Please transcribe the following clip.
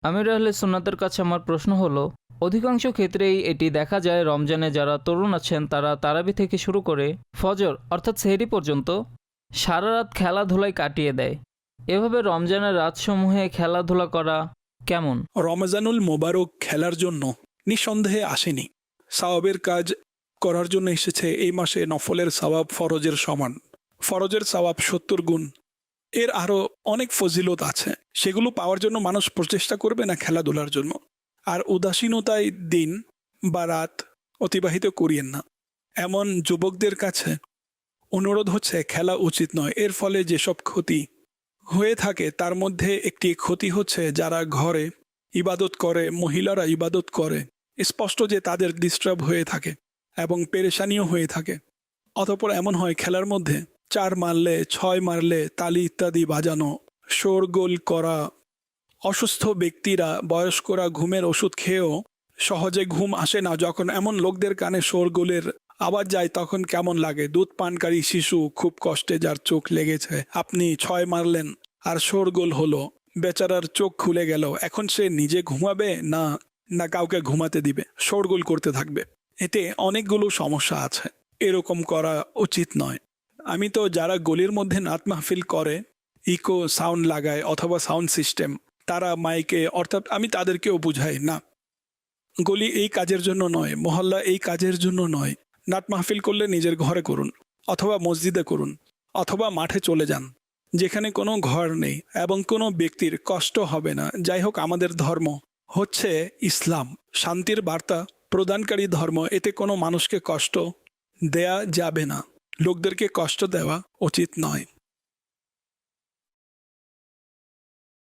আমির আহলে সুন্নাতের কাছে আমার প্রশ্ন হলো, অধিকাংশ ক্ষেত্রেই এটি দেখা যায় রমজানে যারা তরুণ আছেন তারা তারাবি থেকে শুরু করে ফজর অর্থাৎ সেহরি পর্যন্ত সারা রাত খেলাধুলায় কাটিয়ে দেয়। এভাবে রমজানের রাতসমূহে খেলাধুলা করা কেমন? রমজানুল মোবারক খেলার জন্য নিঃসন্দেহে আসেনি, সওয়াবের কাজ করার জন্য এসেছে। এই মাসে নফলের সওয়াব ফরজের সমান, ফরজের সওয়াব 70 গুণ। এর আরও অনেক ফজিলত আছে, সেগুলো পাওয়ার জন্য মানুষ প্রচেষ্টা করবে না খেলাধুলার জন্য। আর উদাসীনতায় দিন বা রাত অতিবাহিত করিয়েন না। এমন যুবকদের কাছে অনুরোধ হচ্ছে, খেলা উচিত নয়। এর ফলে যেসব ক্ষতি হয়ে থাকে তার মধ্যে একটি ক্ষতি হচ্ছে যারা ঘরে ইবাদত করে, মহিলারা ইবাদত করে, স্পষ্ট যে তাদের ডিস্টার্ব হয়ে থাকে এবং পেরেশানিও হয়ে থাকে। অতঃপর এমন হয় খেলার মধ্যে 4 মারলে 6 মারলে তালি ইত্যাদি বাজানো, শোরগোল করা। অসুস্থ ব্যক্তিরা, বয়স্করা ঘুমের ওষুধ খেয়েও সহজে ঘুম আসে না। যখন এমন লোকদের কানে শোরগোলের আওয়াজ যায় তখন কেমন লাগে। দুধ পানকারী শিশু খুব কষ্টে যার চোখ লেগেছে, আপনি 6 মারলেন আর শোরগোল হলো, বেচারার চোখ খুলে গেল। এখন সে নিজে ঘুমাবে না না কাউকে ঘুমাতে দিবে? শোরগোল করতে থাকবে। এতে অনেকগুলো সমস্যা আছে, এরকম করা উচিত নয়। আমি তো যারা গলির মধ্যে নাত মাহফিল করে, ইকো সাউন্ড লাগায় অথবা সাউন্ড সিস্টেম, তারা মাইকে, অর্থাৎ আমি তাদেরকেও বুঝাই না, গলি এই কাজের জন্য নয়, মহল্লা এই কাজের জন্য নয়। নাত মাহফিল করলে নিজের ঘরে করুন, অথবা মসজিদে করুন, অথবা মাঠে চলে যান যেখানে কোনো ঘর নেই এবং কোনো ব্যক্তির কষ্ট হবে না। যাই হোক, আমাদের ধর্ম হচ্ছে ইসলাম, শান্তির বার্তা প্রদানকারী ধর্ম। এতে কোনো মানুষকে কষ্ট দেয়া যাবে না, লোকদেরকে কষ্ট দেওয়া উচিত নয়।